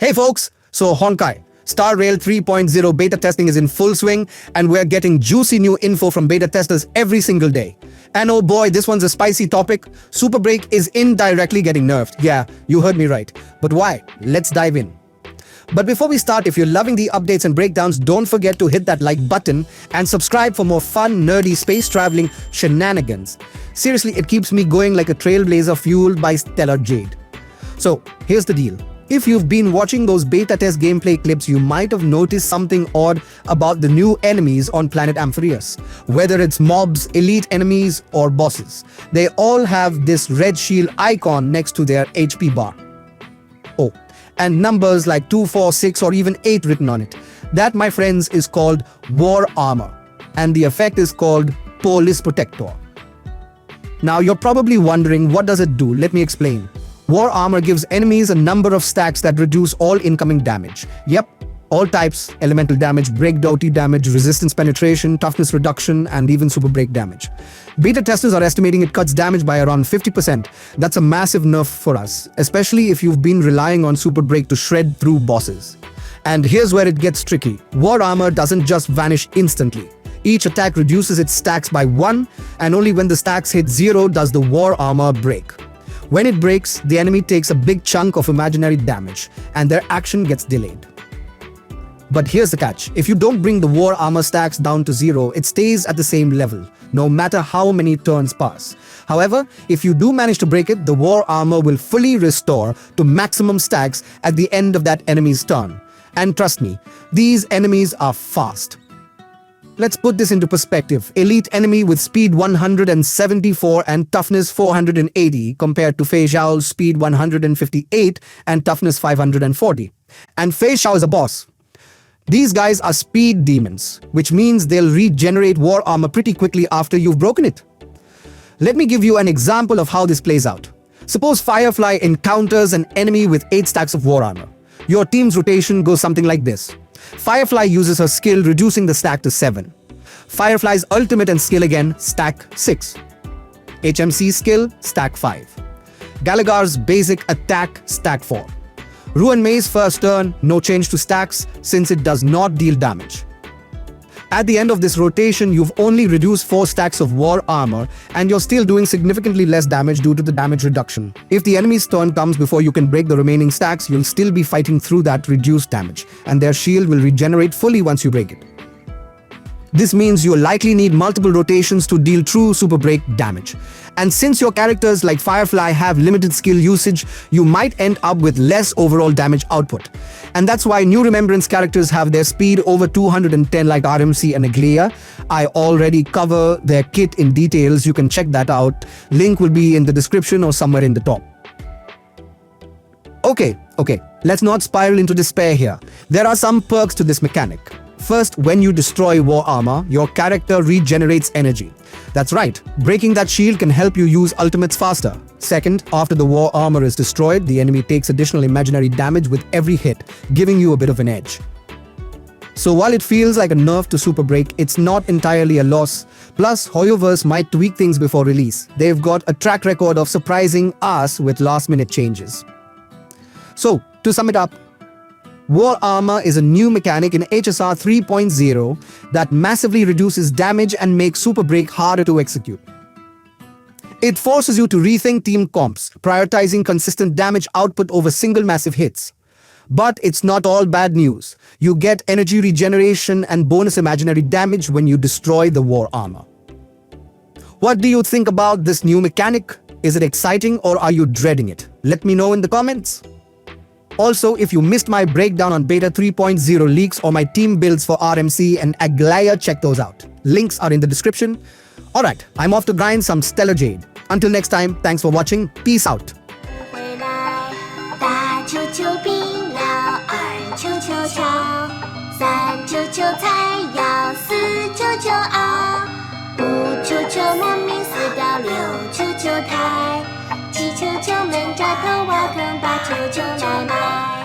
Hey folks, so Honkai, Star Rail 3.0 beta testing is in full swing and we're getting juicy new info from beta testers every single day. And oh boy, this one's a spicy topic. Super Break is indirectly getting nerfed. Yeah, you heard me right. But why? Let's dive in. But before we start, if you're loving the updates and breakdowns, don't forget to hit that like button and subscribe for more fun, nerdy, space-traveling shenanigans. Seriously, it keeps me going like a trailblazer fueled by stellar Jade. So, here's the deal. If you've been watching those beta test gameplay clips, you might have noticed something odd about the new enemies on planet Amphireus. Whether it's mobs, elite enemies, or bosses, they all have this red shield icon next to their HP bar. Oh, and numbers like 2, 4, 6, or even 8 written on it. That, my friends, is called War Armor, and the effect is called Polis Protector. Now, you're probably wondering, what does it do? Let me explain. War Armor gives enemies a number of stacks that reduce all incoming damage. Yep, all types: elemental damage, break doughty damage, resistance penetration, toughness reduction, and even super break damage. Beta testers are estimating it cuts damage by around 50%. That's a massive nerf for us, especially if you've been relying on super break to shred through bosses. And here's where it gets tricky. War Armor doesn't just vanish instantly. Each attack reduces its stacks by 1, and only when the stacks hit 0 does the War Armor break. When it breaks, the enemy takes a big chunk of imaginary damage, and their action gets delayed. But here's the catch. If you don't bring the War Armor stacks down to 0, it stays at the same level, no matter how many turns pass. However, if you do manage to break it, the War Armor will fully restore to maximum stacks at the end of that enemy's turn. And trust me, these enemies are fast. Let's put this into perspective. Elite enemy with speed 174 and toughness 480 compared to Fei Zhao's speed 158 and toughness 540. And Fei Zhao is a boss. These guys are speed demons, which means they'll regenerate War Armor pretty quickly after you've broken it. Let me give you an example of how this plays out. Suppose Firefly encounters an enemy with 8 stacks of War Armor. Your team's rotation goes something like this. Firefly uses her skill, reducing the stack to 7. Firefly's ultimate and skill again, stack 6. HMC's skill, stack 5. Gallagher's basic attack, stack 4. Ruin May's first turn, no change to stacks since it does not deal damage. At the end of this rotation, you've only reduced 4 stacks of War Armor and you're still doing significantly less damage due to the damage reduction. If the enemy's turn comes before you can break the remaining stacks, you'll still be fighting through that reduced damage, and their shield will regenerate fully once you break it. This means you'll likely need multiple rotations to deal true super break damage. And since your characters like Firefly have limited skill usage, you might end up with less overall damage output. And that's why new Remembrance characters have their speed over 210 like RMC and Aglaia. I already cover their kit in details, you can check that out. Link will be in the description or somewhere in the top. Okay, let's not spiral into despair here. There are some perks to this mechanic. First, when you destroy War Armor, your character regenerates energy. That's right, breaking that shield can help you use ultimates faster. Second, after the War Armor is destroyed, the enemy takes additional imaginary damage with every hit, giving you a bit of an edge. So while it feels like a nerf to Super Break, it's not entirely a loss. Plus, Hoyoverse might tweak things before release. They've got a track record of surprising us with last-minute changes. So, to sum it up, War Armor is a new mechanic in HSR 3.0 that massively reduces damage and makes Super Break harder to execute. It forces you to rethink team comps, prioritizing consistent damage output over single massive hits. But it's not all bad news. You get energy regeneration and bonus imaginary damage when you destroy the War Armor. What do you think about this new mechanic? Is it exciting or are you dreading it? Let me know in the comments. Also, if you missed my breakdown on Beta 3.0 leaks or my team builds for RMC and Aglaia, check those out. Links are in the description. Alright, I'm off to grind some stellar Jade. Until next time, thanks for watching. Peace out. 七球球们扎头挖坑，8球球奶奶。